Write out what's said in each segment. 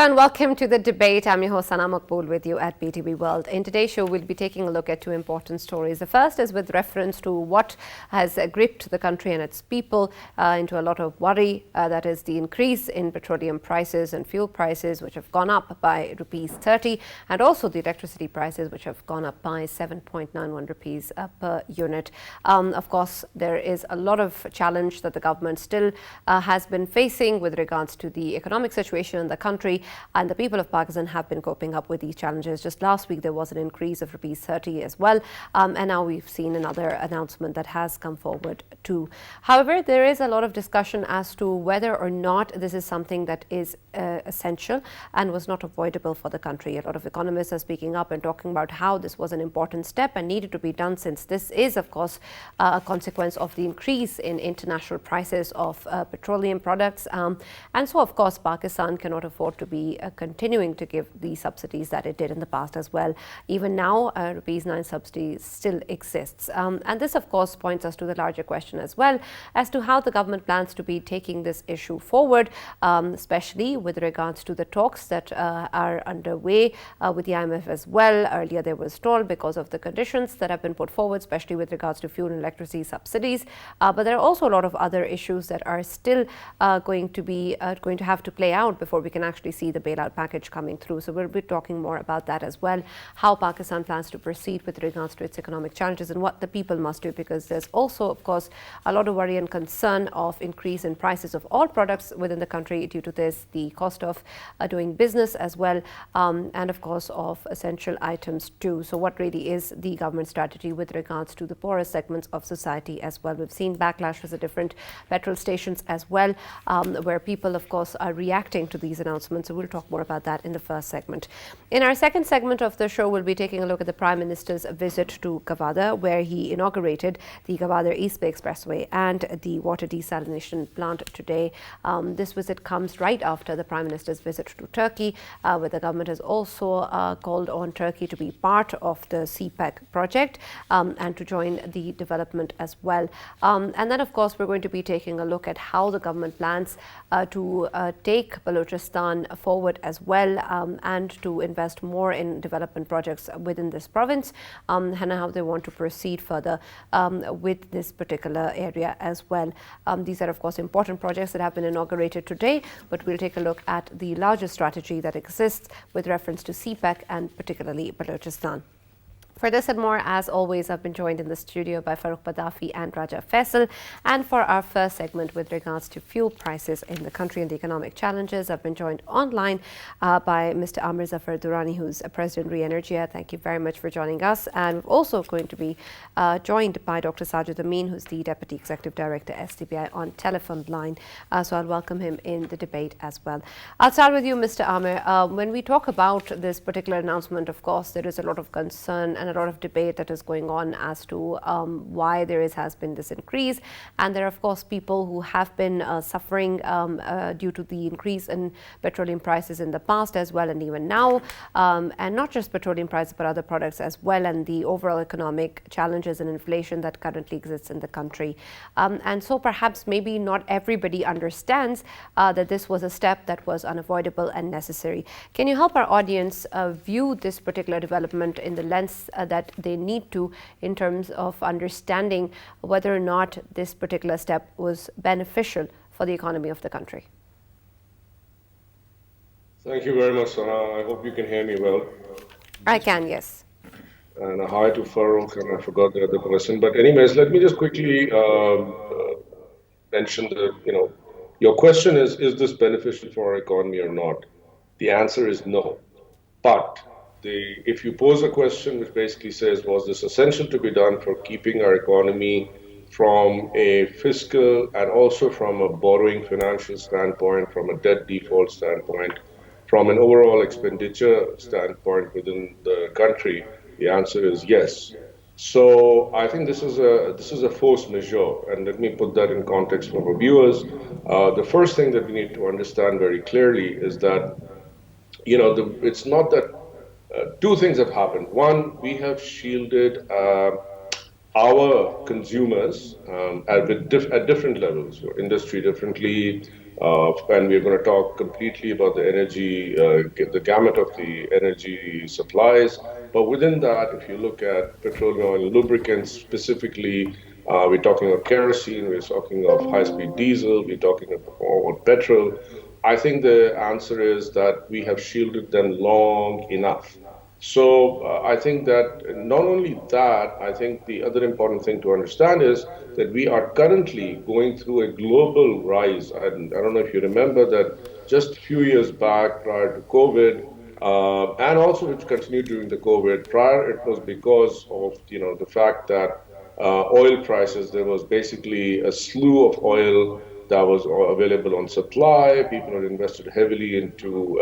and welcome to the debate. I'm your host, Sana Maqbool, with you at PTV World. In today's show, we'll be taking a look at two important stories. The first is with reference to what has gripped the country and its people into a lot of worry. That is the increase in petroleum prices and fuel prices, which have gone up by rupees 30, and also the electricity prices, which have gone up by 7.91 rupees per unit. Of course, there is a lot of challenge that the government still has been facing with regards to the economic situation in the country, and the people of Pakistan have been coping up with these challenges. Just last week there was an increase of rupees 30 as well, and now we've seen another announcement that has come forward too. However, there is a lot of discussion as to whether or not this is something that is essential and was not avoidable for the country. A lot of economists are speaking up and talking about how this was an important step and needed to be done, since this is of course a consequence of the increase in international prices of petroleum products, and so of course Pakistan cannot afford to be continuing to give the subsidies that it did in the past as well. Even now, rupees 9 subsidy still exists. And this, of course, points us to the larger question as well as to how the government plans to be taking this issue forward, especially with regards to the talks that are underway with the IMF as well. Earlier, there was stall because of the conditions that have been put forward, especially with regards to fuel and electricity subsidies. But there are also a lot of other issues that are still going to have to play out before we can actually see the bailout package coming through. So we'll be talking more about that as well, how Pakistan plans to proceed with regards to its economic challenges and what the people must do, because there's also, of course, a lot of worry and concern of increase in prices of all products within the country due to this, the cost of doing business as well, and of course of essential items too. So what really is the government strategy with regards to the poorest segments of society as well? We've seen backlashes at different petrol stations as well, where people, of course, are reacting to these announcements. So we'll talk more about that in the first segment. In our second segment of the show, we'll be taking a look at the Prime Minister's visit to Gvadar, where he inaugurated the Gvadar East Bay Expressway and the water desalination plant today. This visit comes right after the Prime Minister's visit to Turkey, where the government has also called on Turkey to be part of the CPEC project and to join the development as well. And then, of course, we're going to be taking a look at how the government plans to take Balochistan forward as well, and to invest more in development projects within this province, and how they want to proceed further with this particular area as well. These are, of course, important projects that have been inaugurated today, but we'll take a look at the larger strategy that exists with reference to CPEC and particularly Balochistan. For this and more, as always, I've been joined in the studio by Farrukh, Pitafi and Faisal. And for our first segment with regards to fuel prices in the country and the economic challenges, I've been joined online by Mr. Amir Zafar Durrani, who's President Re-Energia. Thank you very much for joining us. And we're also going to be joined by Dr. Sajid Amin, who's the Deputy Executive Director, STBI, on telephone line. So I'll welcome him in the debate as well. I'll start with you, Mr. Amir. When we talk about this particular announcement, of course, there is a lot of concern and a lot of debate that is going on as to why there has been this increase, and there are of course people who have been suffering due to the increase in petroleum prices in the past as well, and even now, and not just petroleum prices but other products as well, and the overall economic challenges and inflation that currently exists in the country. And so perhaps maybe not everybody understands that this was a step that was unavoidable and necessary. Can you help our audience view this particular development in the lens that they need to, in terms of understanding whether or not this particular step was beneficial for the economy of the country? Thank you very much, Sana. I hope you can hear me well. I can, yes. And a hi to Farrukh, and I forgot the other person. But anyways, let me just quickly mention that, your question is this beneficial for our economy or not? The answer is no. But if you pose a question which basically says, was this essential to be done for keeping our economy from a fiscal and also from a borrowing financial standpoint, from a debt default standpoint, from an overall expenditure standpoint within the country, the answer is yes. So I think this is a force majeure, and let me put that in context for our viewers. The first thing that we need to understand very clearly is that, it's not that. Two things have happened. One, we have shielded our consumers at different levels, your industry differently, and we're going to talk completely about the energy, the gamut of the energy supplies. But within that, if you look at petroleum oil and lubricants specifically, we're talking of kerosene, we're talking of high-speed diesel, we're talking about petrol. I think the answer is that we have shielded them long enough. So I think that not only that, I think the other important thing to understand is that we are currently going through a global rise. And I don't know if you remember that just a few years back, prior to COVID, and also which continued during the COVID. Prior, it was because of the fact that oil prices. There was basically a slew of oil that was available on supply. People had invested heavily into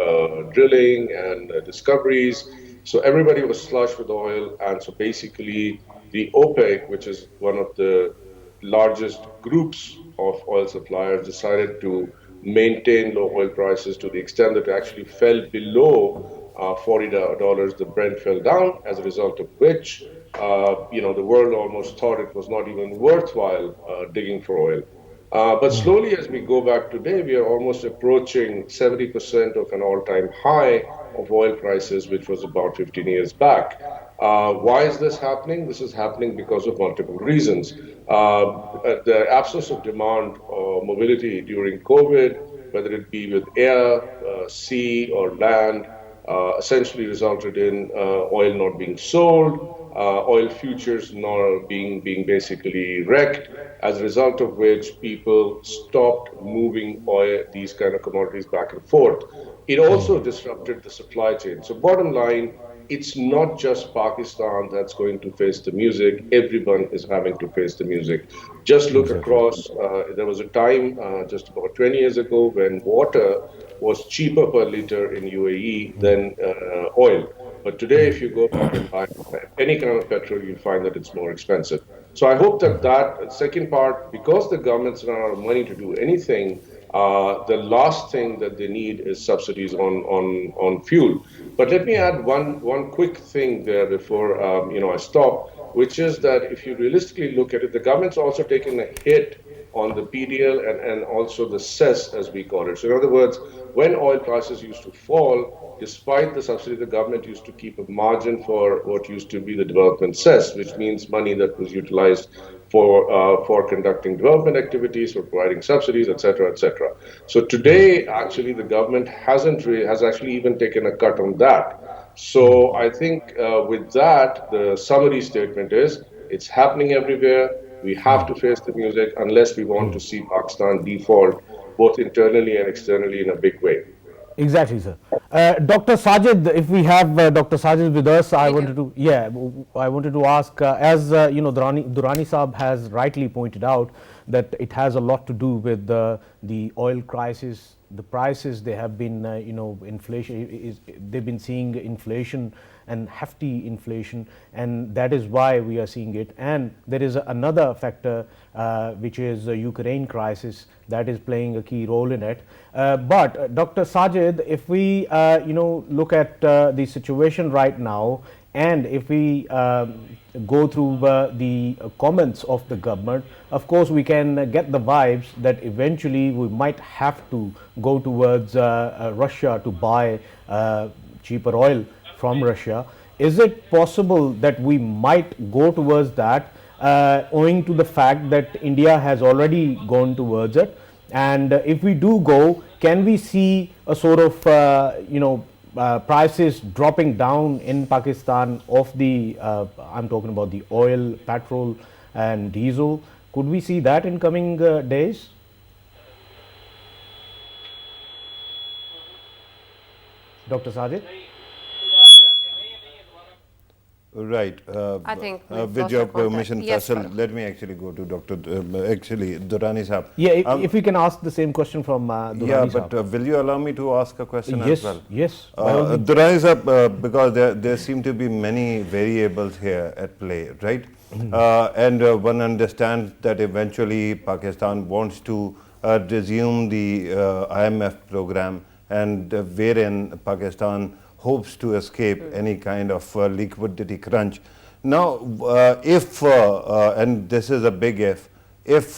drilling and discoveries. So everybody was flush with oil. And so basically, the OPEC, which is one of the largest groups of oil suppliers, decided to maintain low oil prices to the extent that it actually fell below $40. The Brent fell down, as a result of which, the world almost thought it was not even worthwhile digging for oil. But slowly, as we go back today, we are almost approaching 70% of an all-time high of oil prices, which was about 15 years back. Why is this happening? This is happening because of multiple reasons. The absence of demand or mobility during COVID, whether it be with air, sea, or land, essentially resulted in oil not being sold, oil futures not being basically wrecked, as a result of which people stopped moving oil, these kind of commodities back and forth. It also disrupted the supply chain. So bottom line, it's not just Pakistan that's going to face the music. Everyone is having to face the music. Just look across. There was a time just about 20 years ago when water was cheaper per liter in UAE than oil. But today, if you go back and buy any kind of petrol, you'll find that it's more expensive. So I hope that that second part, because the government's run out of money to do anything, the last thing that they need is subsidies on fuel. But let me add one quick thing there before I stop, which is that if you realistically look at it, the government's also taken a hit on the PDL and also the cess, as we call it. So in other words, when oil prices used to fall, despite the subsidy, the government used to keep a margin for what used to be the development cess, which means money that was utilized for conducting development activities, for providing subsidies, etc., etc. So today, actually, the government has actually even taken a cut on that. So I think with that, the summary statement is it's happening everywhere. We have to face the music unless we want to see Pakistan default both internally and externally in a big way. Exactly, sir. Dr. Sajid, if we have Dr. Sajid with us, I wanted to ask, as Durrani Saab has rightly pointed out, that it has a lot to do with the oil crisis, the prices. They have been, inflation. They've been seeing inflation and hefty inflation, and that is why we are seeing it. And there is another factor, which is the Ukraine crisis, that is playing a key role in it. But Dr. Sajid, if we look at the situation right now, and if we go through the comments of the government, of course we can get the vibes that eventually we might have to go towards Russia to buy cheaper oil from Russia. Is it possible that we might go towards that, owing to the fact that India has already gone towards it? And if we do go, can we see a sort of prices dropping down in Pakistan of the I'm talking about the oil, petrol and diesel? Could we see that in coming days? Dr. Sajid? Right. I think with your permission, Faisal, let me actually go to Durrani Saab. Yeah, if we can ask the same question from Durrani Saab. But will you allow me to ask a question yes, as well? Yes. Durrani Saab, because there seem to be many variables here at play, right? And one understands that eventually Pakistan wants to resume the IMF program, and wherein Pakistan hopes to escape any kind of liquidity crunch. Now, if, and this is a big if if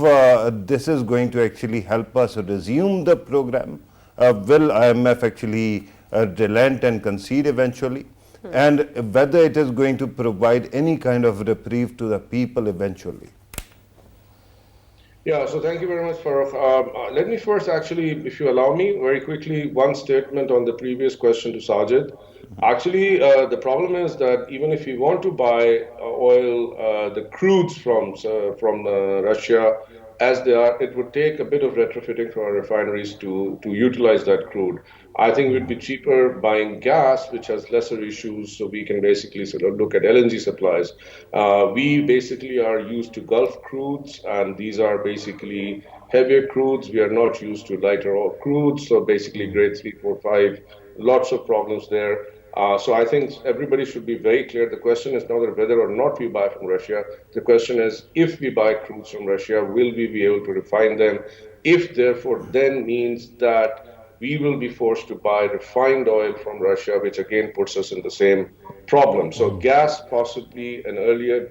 this is going to actually help us resume the program. Will IMF actually relent and concede eventually? And whether it is going to provide any kind of reprieve to the people eventually. Yeah, so thank you very much, Farrukh. Let me first actually, if you allow me, very quickly, one statement on the previous question to Sajid. Actually, the problem is that even if we want to buy oil, the crudes from Russia, as they are, it would take a bit of retrofitting for our refineries to utilize that crude. I think it would be cheaper buying gas, which has lesser issues, so we can basically sort of look at LNG supplies. We basically are used to Gulf crudes, and these are basically heavier crudes. We are not used to lighter oil crudes, so basically grade 3, 4, 5, lots of problems there. So I think everybody should be very clear. The question is not whether or not we buy from Russia. The question is, if we buy crudes from Russia, will we be able to refine them? If therefore then means that we will be forced to buy refined oil from Russia, which again puts us in the same problem. So gas possibly an earlier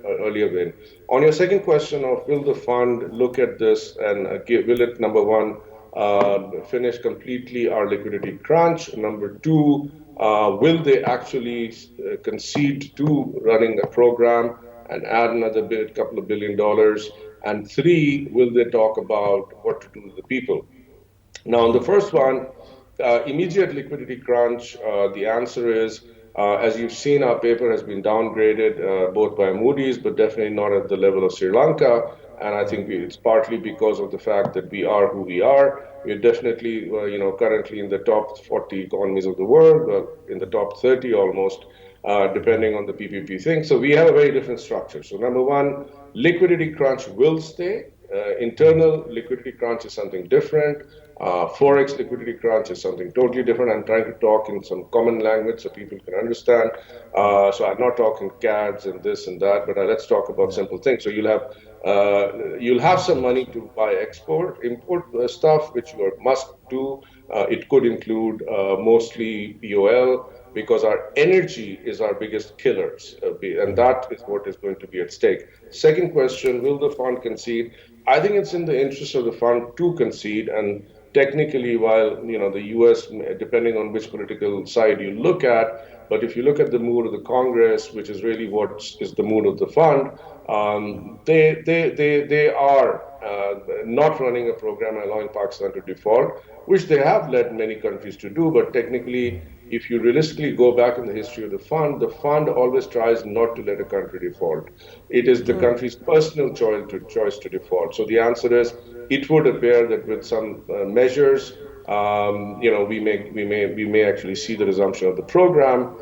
win. On your second question of will the fund look at this and will it, number one, finish completely our liquidity crunch? Number two, will they actually concede to running a program and add another couple of $1 billion? And three, will they talk about what to do with the people? Now, on the first one, immediate liquidity crunch, the answer is, as you've seen, our paper has been downgraded both by Moody's, but definitely not at the level of Sri Lanka. And I think it's partly because of the fact that we are who we are. We're definitely, currently in the top 40 economies of the world, in the top 30 almost, depending on the PPP thing. So we have a very different structure. So number one, liquidity crunch will stay. Internal liquidity crunch is something different. Forex liquidity crunch is something totally different. I'm trying to talk in some common language so people can understand. So I'm not talking CADs and this and that, but let's talk about simple things. So you'll have some money to buy import stuff, which you must do. It could include mostly POL, because our energy is our biggest killers, and that is what is going to be at stake. Second question, will the fund concede? I think it's in the interest of the fund to concede, and technically, while the US, depending on which political side you look at, but if you look at the mood of the Congress, which is really what is the mood of the fund, they are not running a program allowing Pakistan to default, which they have led many countries to do. But technically, if you realistically go back in the history of the fund always tries not to let a country default. It is the country's personal choice to default. So the answer is, it would appear that with some measures, we may actually see the resumption of the program,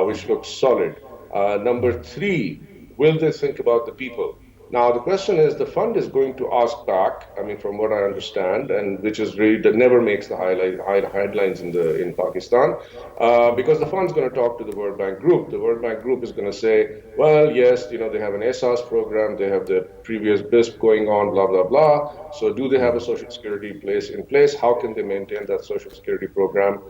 which looks solid. Number three, will they think about the people? Now, the question is, the fund is going to ask back, I mean, from what I understand, and which is really, that never makes the headlines in Pakistan, because the fund's going to talk to the World Bank Group. The World Bank Group is going to say, well, yes, they have an ESAS program, they have the previous BISP going on, blah, blah, blah. So do they have a social security in place? How can they maintain that social security program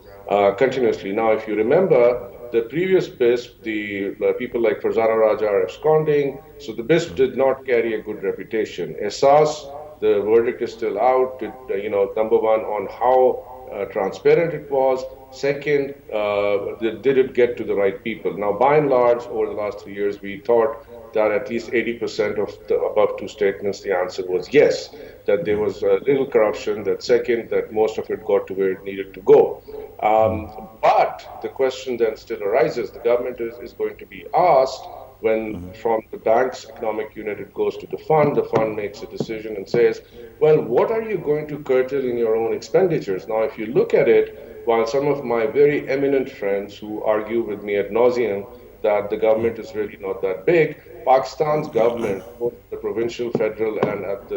continuously? Now, if you remember, the previous BISP, the people like Farzana Raja are absconding, so the BISP did not carry a good reputation. ESAS, the verdict is still out. Number one, on how transparent it was. Second, did it get to the right people? Now, by and large, over the last 3 years, we thought that at least 80% of the above two statements, the answer was yes, that there was little corruption, that second, that most of it got to where it needed to go. But the question then still arises, the government is going to be asked, when from the bank's economic unit it goes to the fund makes a decision and says, well, what are you going to curtail in your own expenditures? Now, if you look at it, while some of my very eminent friends who argue with me ad nauseum that the government is really not that big, Pakistan's government, both the provincial, federal, and at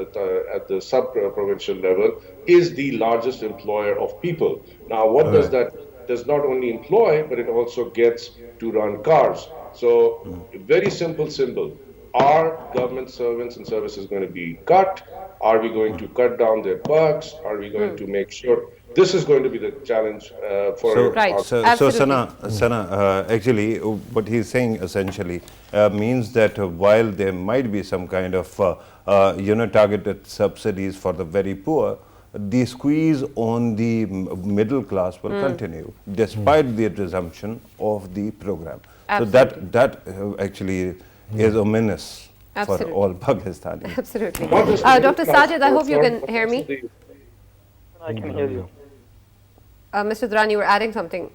the sub-provincial level, is the largest employer of people. Now, what does that? Does not only employ, but it also gets to run cars. So, very simple symbol. Are government servants and services going to be cut? Are we going to cut down their bucks? Are we going to make sure? this is going to be the challenge for Right. So Absolutely. Sana, actually, what he's saying essentially means that while there might be some kind of targeted subsidies for the very poor, the squeeze on the middle class will continue despite the resumption of the program. Absolutely. So that actually is ominous for Absolutely. all Pakistanis. Absolutely. Not just the Dr. middle class, Sajid, I hope you but can also hear me. I can hear you. Mr. Durrani, you were adding something.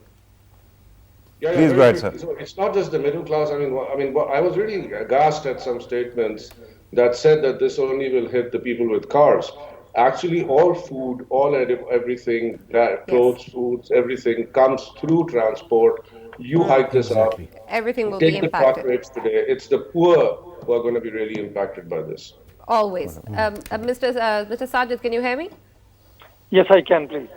Yeah, Please go very ahead, quickly. sir. So it's not just the middle class. I was really aghast at some statements that said that this only will hit the people with cars. Actually, all food, everything, clothes, foods, everything comes through transport. You hike this up. Exactly. Everything will be Take the truck impacted. rates today. It's the poor who are going to be really impacted by this. Always. Mr. Sajid, can you hear me? Yes, I can, please.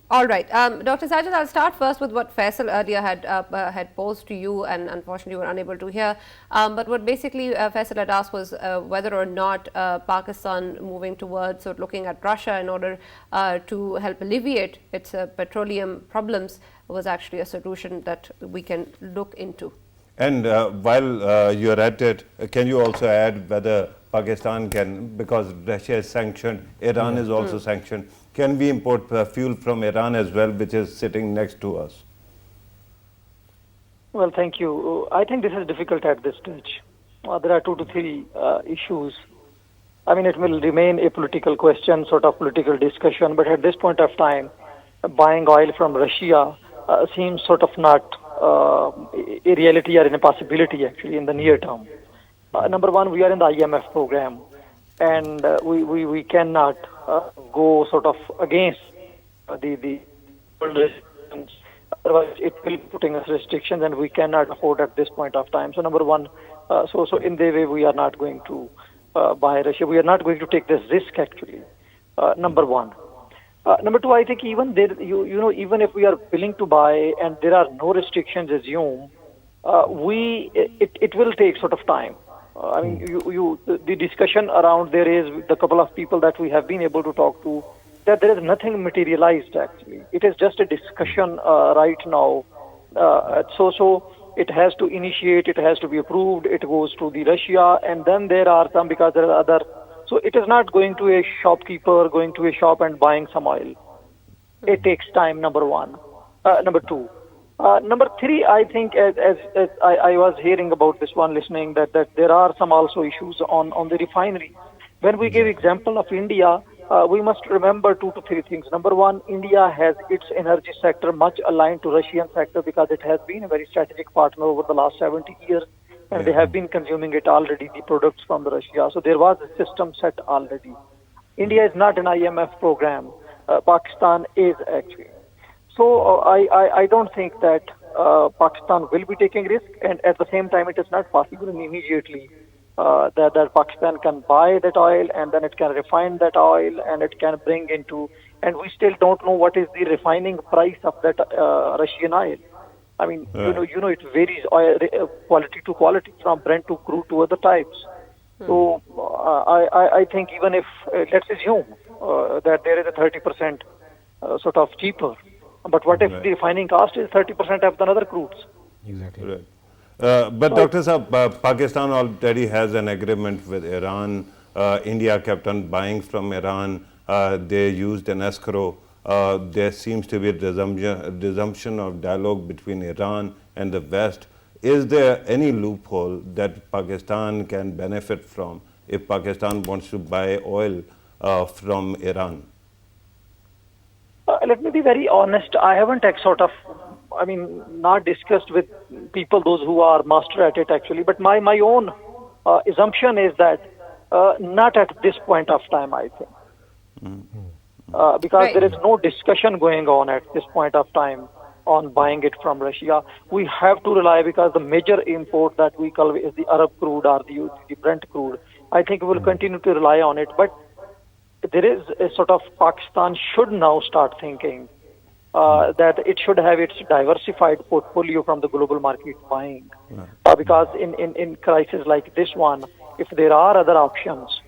All right. Dr. Sajid, I'll start first with what Faisal earlier had posed to you, and unfortunately you were unable to hear. But what basically Faisal had asked was whether or not Pakistan moving towards or looking at Russia in order to help alleviate its petroleum problems was actually a solution that we can look into. And while you're at it, can you also add whether Pakistan can, because Russia is sanctioned, Iran is also sanctioned, can we import fuel from Iran as well, which is sitting next to us? Well, thank you. I think this is difficult at this stage. There are 2 to 3 issues. I mean, it will remain a political question, sort of political discussion, but at this point of time, buying oil from Russia seems sort of not a reality or an impossibility actually in the near term. Number one, we are in the IMF program, and we cannot go sort of against the world restrictions. Otherwise, it will be putting us restrictions, and we cannot afford at this point of time. So number one, so in the way we are not going to buy Russia. We are not going to take this risk actually. Number one. Number two, I think even there, even if we are willing to buy and there are no restrictions assumed, it will take sort of time. I mean, the discussion around there is the couple of people that we have been able to talk to, that there is nothing materialized actually. It is just a discussion right now. So it has to initiate, it has to be approved, it goes to the Russia, and then there are some, because there are other. So it is not going to a shopkeeper, going to a shop and buying some oil. It takes time, number one. Number two. Number three, I think, as I was hearing about this one, listening, that there are some also issues on the refinery. When we give example of India, we must remember 2 to 3 things. Number one, India has its energy sector much aligned to Russian sector because it has been a very strategic partner over the last 70 years. And they have been consuming it already, the products from the Russia. So there was a system set already. India is not an IMF program. Pakistan is actually. So I don't think that Pakistan will be taking risk, and at the same time it is not possible immediately that Pakistan can buy that oil and then it can refine that oil and it can bring into, and we still don't know what is the refining price of that Russian oil. I mean, it varies quality to quality, from Brent to crude to other types. So I think even if, let's assume that there is a 30% sort of cheaper, but what if the refining cost is 30% of the other crudes? Exactly. Right. But Dr. Saab, Pakistan already has an agreement with Iran. India kept on buying from Iran. They used an escrow. There seems to be a resumption of dialogue between Iran and the West. Is there any loophole that Pakistan can benefit from if Pakistan wants to buy oil from Iran? Let me be very honest. I haven't not discussed with people, those who are master at it actually. But my own assumption is that not at this point of time, I think. Because there is no discussion going on at this point of time on buying it from Russia. We have to rely, because the major import that we call is the Arab crude or the Brent crude. I think we will continue to rely on it. But there is a sort of, Pakistan should now start thinking that it should have its diversified portfolio from the global market buying. Because in crisis like this one, if there are other options,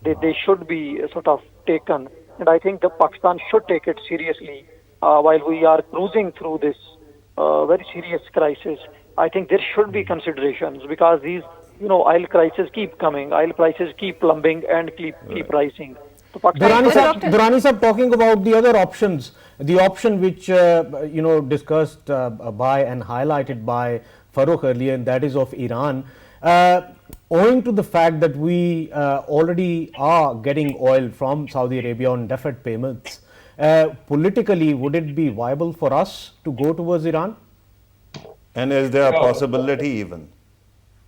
they should be sort of taken. And I think that Pakistan should take it seriously while we are cruising through this very serious crisis. I think there should be considerations because these, oil crises keep coming, oil prices keep plumbing and keep rising. So Pakistan Durrani Sahab, talking about the other options, the option which discussed by and highlighted by Farrukh earlier, and that is of Iran. Owing to the fact that we already are getting oil from Saudi Arabia on deferred payments, politically, would it be viable for us to go towards Iran? And is there a possibility even?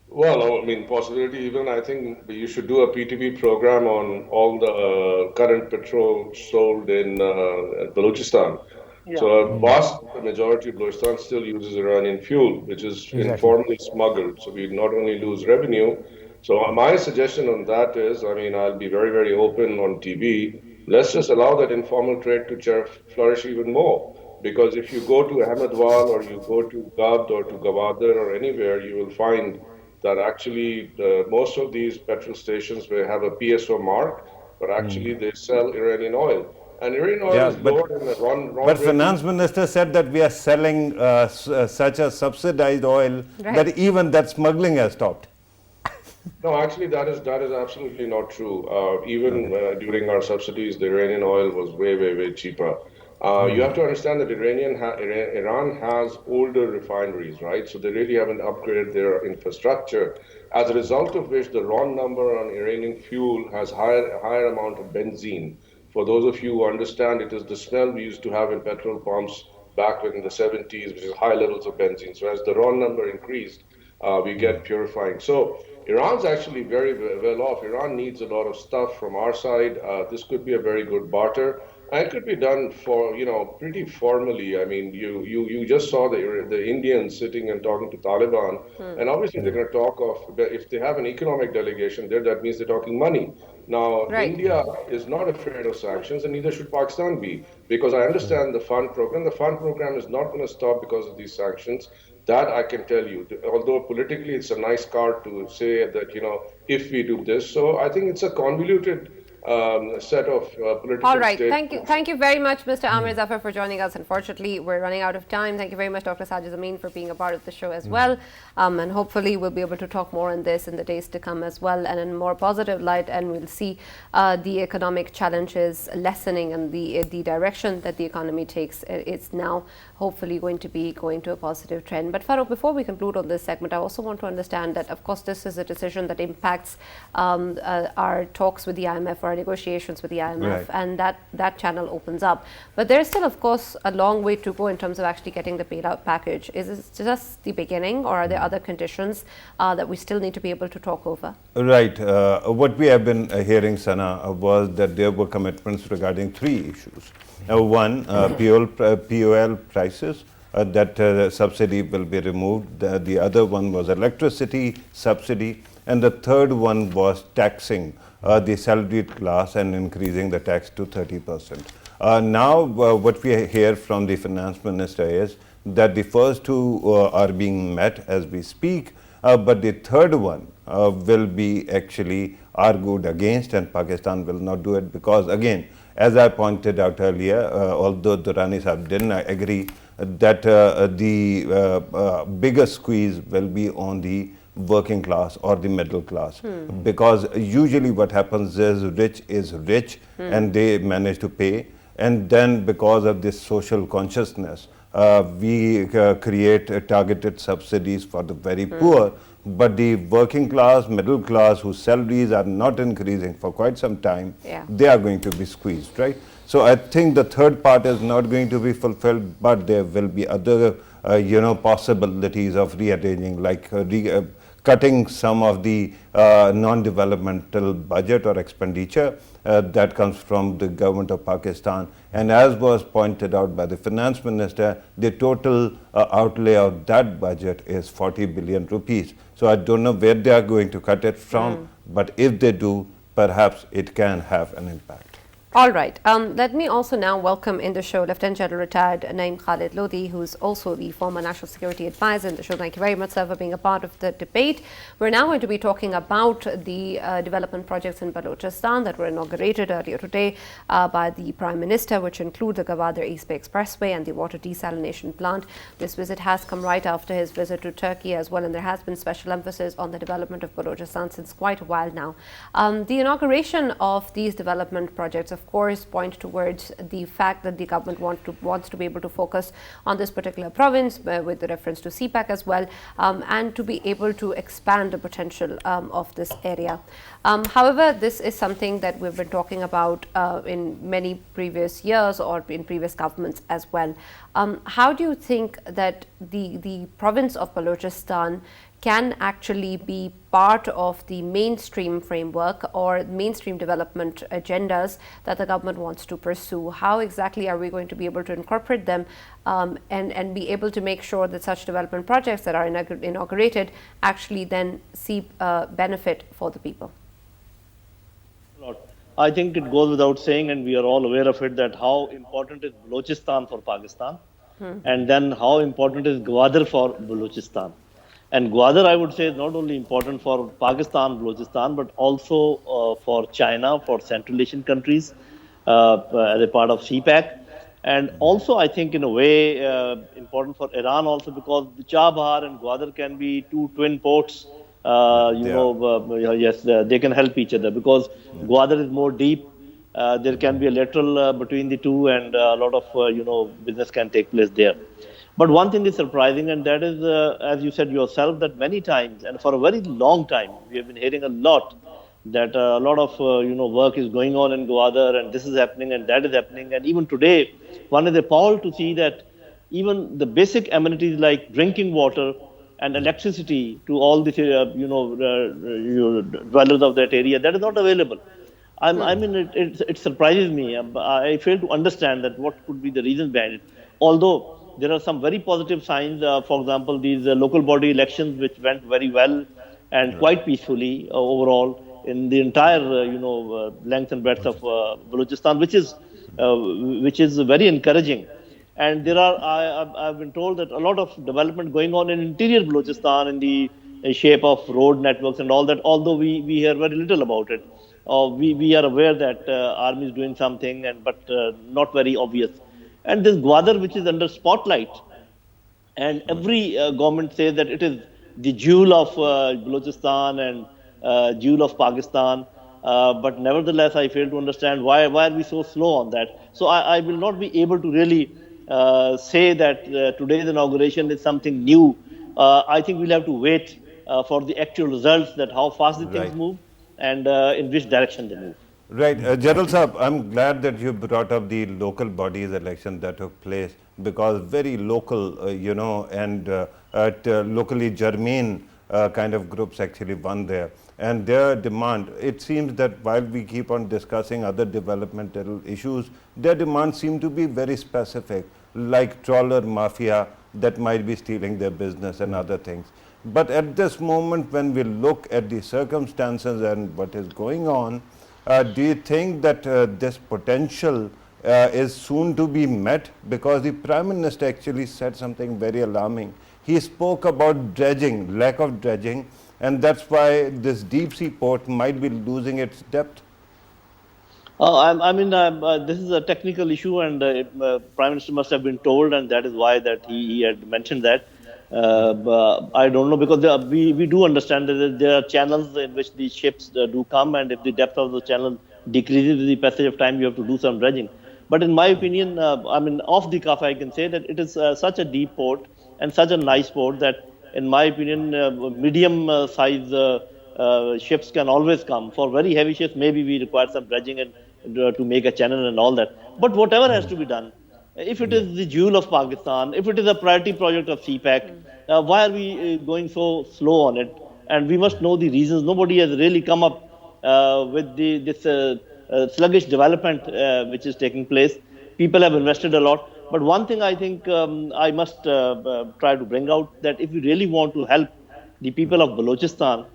Well, I mean, possibility even, I think you should do a PTV program on all the current petrol sold in Balochistan. Yeah. So a vast majority of Balochistan still uses Iranian fuel, which is informally smuggled. So we not only lose revenue. So my suggestion on that is, I mean, I'll be very, very open on TV. Let's just allow that informal trade to flourish even more. Because if you go to Ahmedabad or you go to Gab or to Gvadar or anywhere, you will find that actually most of these petrol stations will have a PSO mark, but actually they sell Iranian oil. And Iranian oil is lower than the wrong But Finance Minister said that we are selling such a subsidized oil that even that smuggling has stopped. No, actually that is absolutely not true. Even during our subsidies, the Iranian oil was way, way, way cheaper. You have to understand that Iran has older refineries, right? So they really haven't upgraded their infrastructure. As a result of which, the raw number on Iranian fuel has higher amount of benzene. For those of you who understand, it is the smell we used to have in petrol pumps back in the 70s, which is high levels of benzene. So as the raw number increased, we get purifying. So Iran's actually very well off. Iran needs a lot of stuff from our side. This could be a very good barter. And it could be done for, pretty formally. I mean, you just saw the Indians sitting and talking to Taliban. And obviously they're going to talk of, if they have an economic delegation there, that means they're talking money. Now, India is not afraid of sanctions, and neither should Pakistan be, because I understand the fund program. The fund program is not going to stop because of these sanctions. That I can tell you. Although politically it's a nice card to say that, if we do this. So I think it's a convoluted set of political All right. statements. Thank you very much, Mr. Amir Zafar, for joining us. Unfortunately, we're running out of time. Thank you very much, Dr. Sajid Amin, for being a part of the show as well. And hopefully we'll be able to talk more on this in the days to come as well, and in a more positive light, and we'll see the economic challenges lessening and the direction that the economy takes. It's now hopefully going to be going to a positive trend. But Farrukh, before we conclude on this segment, I also want to understand that, of course, this is a decision that impacts our talks with the IMF or our negotiations with the IMF, and that channel opens up. But there's still, of course, a long way to go in terms of actually getting the bailout package. Is this just the beginning, or are there other conditions that we still need to be able to talk over? Right. What we have been hearing, Sana, was that there were commitments regarding three issues. One, POL prices, that subsidy will be removed. The other one was electricity subsidy. And the third one was taxing the salaried class and increasing the tax to 30%. Now, what we hear from the finance minister is that the first two are being met as we speak, but the third one will be actually argued against, and Pakistan will not do it because, again, as I pointed out earlier, although Durrani Sahab didn't agree, that the biggest squeeze will be on the working class or the middle class, because usually what happens is rich and they manage to pay, and then because of this social consciousness, we create targeted subsidies for the very poor, but the working class, middle class, whose salaries are not increasing for quite some time, they are going to be squeezed, right? So I think the third part is not going to be fulfilled, but there will be other, possibilities of rearranging, like cutting some of the non-developmental budget or expenditure that comes from the government of Pakistan. And as was pointed out by the finance minister, the total outlay of that budget is 40 billion rupees. So I don't know where they are going to cut it from, but if they do, perhaps it can have an impact. All right. Let me also now welcome in the show Lieutenant General Retired Naeem Khalid Lodi, who's also the former National Security Advisor in the show. Thank you very much, sir, for being a part of the debate. We're now going to be talking about the development projects in Balochistan that were inaugurated earlier today by the Prime Minister, which include the Gvadar East Bay Expressway and the water desalination plant. This visit has come right after his visit to Turkey as well, and there has been special emphasis on the development of Balochistan since quite a while now. The inauguration of these development projects, of course, point towards the fact that the government wants to be able to focus on this particular province with the reference to CPEC as well, and to be able to expand the potential of this area. However, this is something that we've been talking about in many previous years or in previous governments as well. How do you think that the province of Balochistan can actually be part of the mainstream framework or mainstream development agendas that the government wants to pursue? How exactly are we going to be able to incorporate them and be able to make sure that such development projects that are inaugurated actually then see benefit for the people? I think it goes without saying, and we are all aware of it, that how important is Balochistan for Pakistan, and then how important is Gwadar for Balochistan. And Gwadar, I would say, is not only important for Pakistan, Balochistan, but also for China, for Central Asian countries, as a part of CPEC. And also, I think, in a way, important for Iran also, because the Chabahar and Gwadar can be two twin ports. Yes, they can help each other because Gwadar is more deep. There can be a lateral between the two, and a lot of business can take place there. But one thing is surprising, and that is, as you said yourself, that many times and for a very long time we have been hearing a lot that a lot of work is going on in Gwadar, and this is happening and that is happening. And even today, one is appalled to see that even the basic amenities like drinking water and electricity to all the dwellers of that area, that is not available. I mean, it surprises me. I fail to understand that what could be the reasons behind it. Although there are some very positive signs. For example, these local body elections, which went very well and quite peacefully overall in the entire length and breadth of Balochistan, which is very encouraging. And there are, I've been told that a lot of development going on in interior Balochistan in the shape of road networks and all that, although we hear very little about it. We are aware that army is doing something, but not very obvious. And this Gwadar, which is under spotlight, and every government says that it is the jewel of Balochistan and jewel of Pakistan. But nevertheless, I fail to understand why are we so slow on that. So I will not be able to really say that today's inauguration is something new. I think we'll have to wait for the actual results, that how fast the things move and in which direction they move. Right. General Saab, I'm glad that you brought up the local bodies election that took place, because very local, and locally germane kind of groups actually won there. And their demand, it seems that while we keep on discussing other developmental issues, their demands seem to be very specific, like trawler mafia that might be stealing their business and other things. But at this moment, when we look at the circumstances and what is going on, do you think that this potential is soon to be met? Because the Prime Minister actually said something very alarming. He spoke about dredging, lack of dredging, and that's why this deep sea port might be losing its depth. This is a technical issue, and Prime Minister must have been told, and that is why that he had mentioned that. I don't know, because we do understand that there are channels in which these ships do come, and if the depth of the channel decreases with the passage of time, you have to do some dredging. But in my opinion, off the cuff, I can say that it is such a deep port and such a nice port that, in my opinion, medium size ships can always come. For very heavy ships, maybe we require some dredging and to make a channel and all that. But whatever has to be done, if it is the jewel of Pakistan, if it is a priority project of CPEC, why are we going so slow on it? And we must know the reasons. Nobody has really come up with this sluggish development which is taking place. People have invested a lot. But one thing I think I must try to bring out, that if we really want to help the people of Balochistan,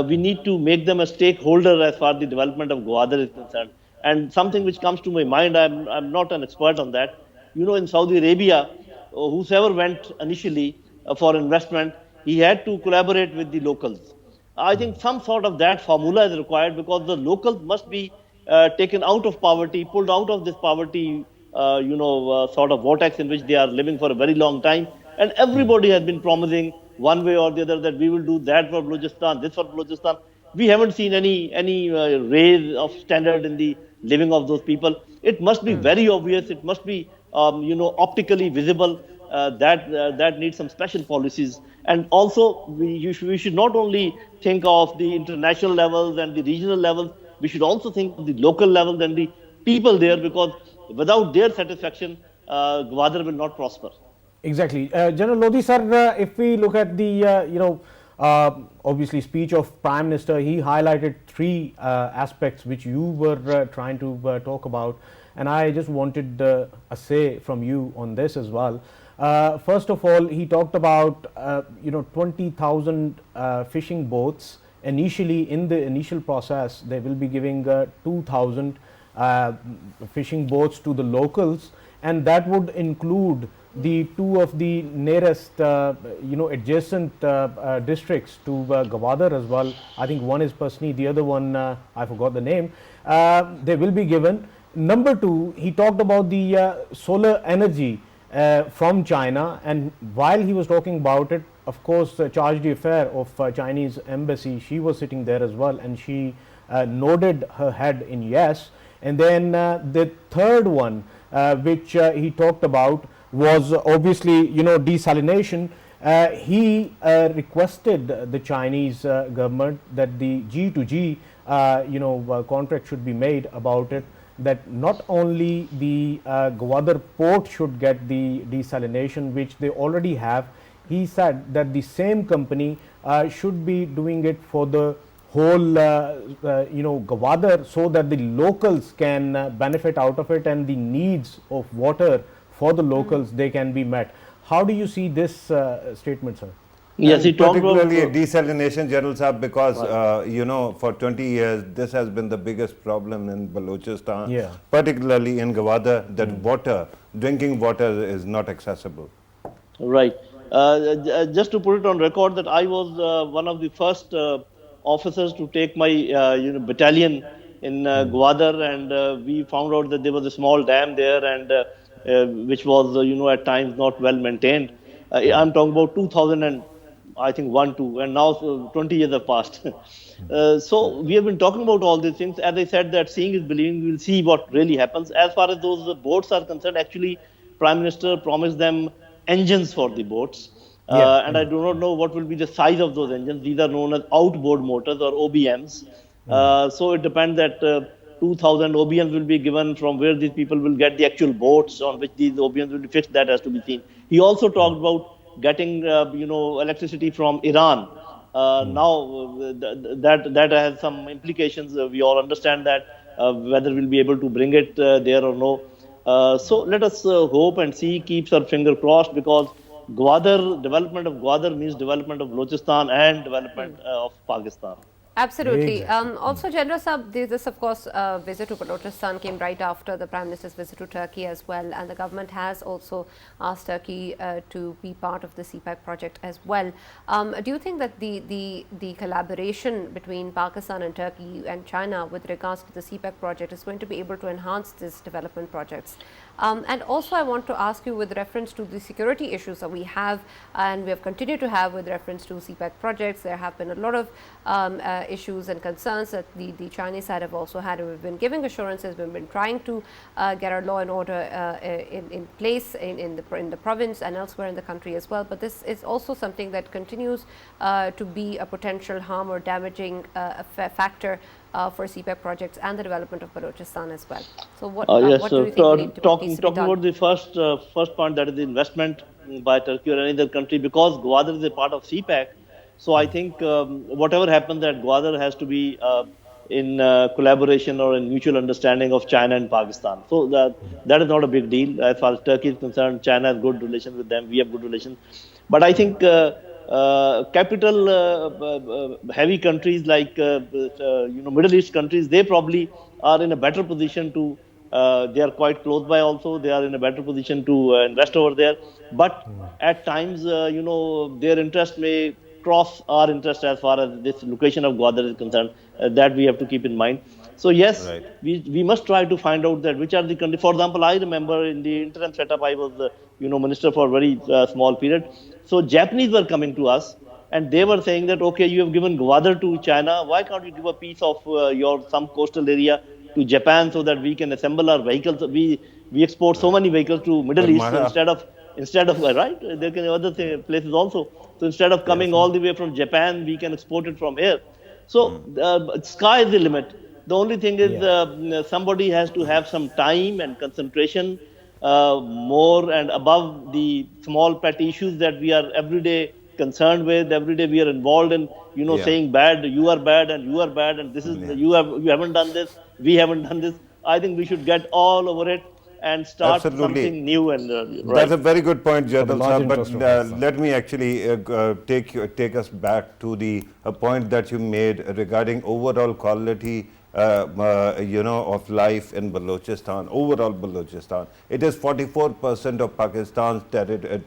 we need to make them a stakeholder as far as the development of Gwadar is concerned. And something which comes to my mind, I'm not an expert on that. In Saudi Arabia, whosoever went initially for investment, he had to collaborate with the locals. I think some sort of that formula is required because the locals must be taken out of poverty, pulled out of this poverty, sort of vortex in which they are living for a very long time. And everybody has been promising one way or the other that we will do that for Balochistan, this for Balochistan. We haven't seen any raise of standard in the living of those people. It must be very obvious. It must be optically visible. That needs some special policies. And also, we should not only think of the international levels and the regional levels. We should also think of the local levels and the people there, because without their satisfaction, Gwadar will not prosper. Exactly. General Lodi sir, if we look at the obviously speech of Prime Minister, he highlighted three aspects which you were trying to talk about, and I just wanted a say from you on this as well. First of all, he talked about 20,000 fishing boats. Initially, in the initial process, they will be giving 2,000 fishing boats to the locals, and that would include the two of the nearest adjacent districts to Gvadar as well. I think one is Pasni, the other one I forgot the name. They will be given. Number two, he talked about the solar energy from China, and while he was talking about it, of course, charge d'affaires of Chinese embassy, she was sitting there as well, and she nodded her head in yes. And then the third one which he talked about was obviously desalination. He requested the Chinese government that the G2G contract should be made about it, that not only the Gwadar port should get the desalination, which they already have. He said that the same company should be doing it for the whole Gwadar, so that the locals can benefit out of it, and the needs of water for the locals they can be met. How do you see this statement, sir? Yes, he talked about particularly desalination, General Saab, because for 20 years this has been the biggest problem in Balochistan, particularly in Gwadar, that water, drinking water, is not accessible. Right. Just to put it on record, that I was one of the first officers to take my battalion in Gwadar, and we found out that there was a small dam there, and which was at times not well maintained. I'm talking about 2000 and I think 1-2, and now 20 years have passed. So we have been talking about all these things. As I said, that seeing is believing. We will see what really happens. As far as those boats are concerned, actually, Prime Minister promised them engines for the boats. And I do not know what will be the size of those engines. These are known as outboard motors, or OBMs. So it depends that 2,000 OBMs will be given. From where these people will get the actual boats on which these OBMs will be fixed, that has to be seen. He also talked about getting electricity from Iran. Now that has some implications. We all understand that, whether we'll be able to bring it there or no. So let us hope and see, keeps our finger crossed, because development of Gwadar means development of Balochistan and development of Pakistan. Absolutely. Also, General Sahab, this of course visit to Balochistan came right after the Prime Minister's visit to Turkey as well, and the government has also asked Turkey to be part of the CPEC project as well. Do you think that the collaboration between Pakistan and Turkey and China with regards to the CPEC project is going to be able to enhance these development projects? And also I want to ask you, with reference to the security issues that we have and we have continued to have with reference to CPEC projects, there have been a lot of issues and concerns that the Chinese side have also had, and we've been giving assurances, we've been trying to get our law and order in place in the province and elsewhere in the country as well, but this is also something that continues to be a potential harm or damaging factor for CPEC projects and the development of Balochistan as well. So what do you think needs to be done? Talking about the first point, that is the investment by Turkey or any other country, because Gwadar is a part of CPEC. So I think whatever happens at Gwadar has to be in collaboration or in mutual understanding of China and Pakistan. So that is not a big deal. As far as Turkey is concerned, China has good relations with them. We have good relations. But I think capital heavy countries like Middle East countries, they probably are in a better position to, they are quite close by also, they are in a better position to invest over there. But at times, their interest may cross our interest as far as this location of Gwadar is concerned. That we have to keep in mind. So yes, Right. we must try to find out that which are the countries. For example, I remember in the interim setup, I was minister for a very small period. So Japanese were coming to us and they were saying that, okay, you have given Gwadar to China, why can't you give a piece of your some coastal area to Japan so that we can assemble our vehicles? We export so many vehicles to Middle But East, so Mara, instead of right, there can be other places also. So instead of coming all the way from Japan, we can export it from here. So sky is the limit. The only thing is somebody has to have some time and concentration more and above the small petty issues that we are every day concerned with. Every day we are involved in, yeah, saying bad, you are bad and you are bad and this is, yeah. you haven't done this, we haven't done this. I think we should get all over it and start Absolutely. something new and That's right. a very good point, the Jadal large sir. But interest of Pakistan. let me actually take us back to the point that you made regarding overall quality, of life in Balochistan. Overall Balochistan, it is 44% of Pakistan's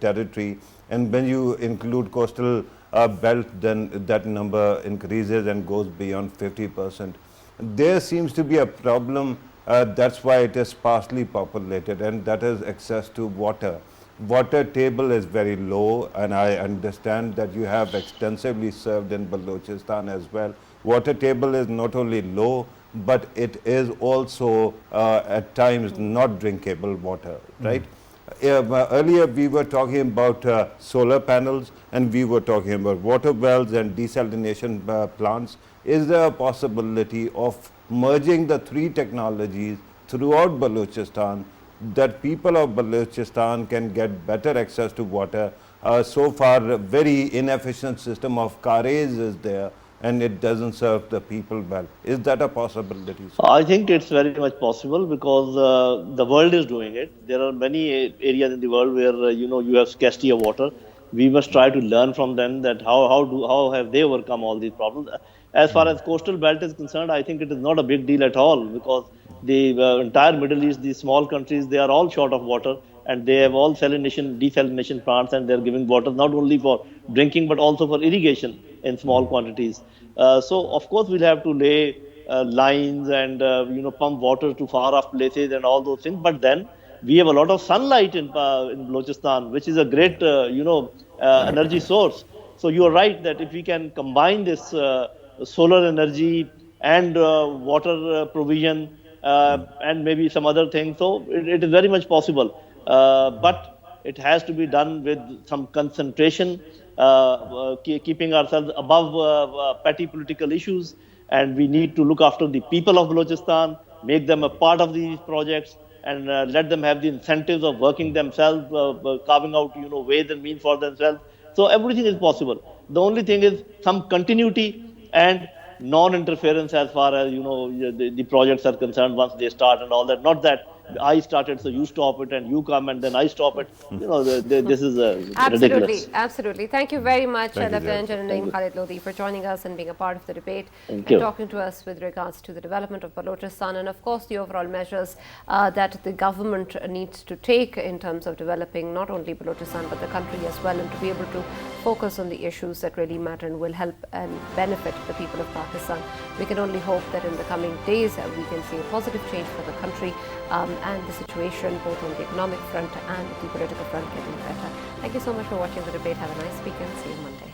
territory, and when you include coastal belt, then that number increases and goes beyond 50%. There seems to be a problem. That's why it is sparsely populated, and that is access to water. Water table is very low, and I understand that you have extensively served in Balochistan as well. Water table is not only low, but it is also at times not drinkable water, right? Earlier we were talking about solar panels, and we were talking about water wells and desalination plants. Is there a possibility of merging the three technologies throughout Balochistan, that people of Balochistan can get better access to water? So far, a very inefficient system of carriage is there, and it doesn't serve the people well. Is that a possibility, sir? I think it's very much possible because the world is doing it. There are many areas in the world where you have scarcity of water. We must try to learn from them that how have they overcome all these problems. As far as coastal belt is concerned, I think it is not a big deal at all because the entire Middle East, these small countries, they are all short of water and they have all desalination plants, and they're giving water not only for drinking but also for irrigation in small quantities. So of course we'll have to lay lines and pump water to far off places and all those things. But then we have a lot of sunlight in Balochistan, which is a great energy source. So you are right that if we can combine this solar energy and water provision and maybe some other things, so it is very much possible. But it has to be done with some concentration, keeping ourselves above petty political issues, and we need to look after the people of Balochistan, make them a part of these projects, and let them have the incentives of working themselves, carving out ways and means for themselves. So everything is possible. The only thing is some continuity and non-interference as far as the projects are concerned once they start and all that. Not that I started, so you stop it, and you come, and then I stop it. This is ridiculous. Absolutely. Thank you very much, Thank you, Lieutenant Jay. General Naeem Khalid Lodi, for joining us and being a part of the debate Thank and you. talking to us with regards to the development of Balochistan and, of course, the overall measures that the government needs to take in terms of developing not only Balochistan but the country as well, and to be able to focus on the issues that really matter and will help and benefit the people of Pakistan. We can only hope that in the coming days we can see a positive change for the country and the situation both on the economic front and the political front getting better. Thank you so much for watching the debate. Have a nice weekend. See you Monday.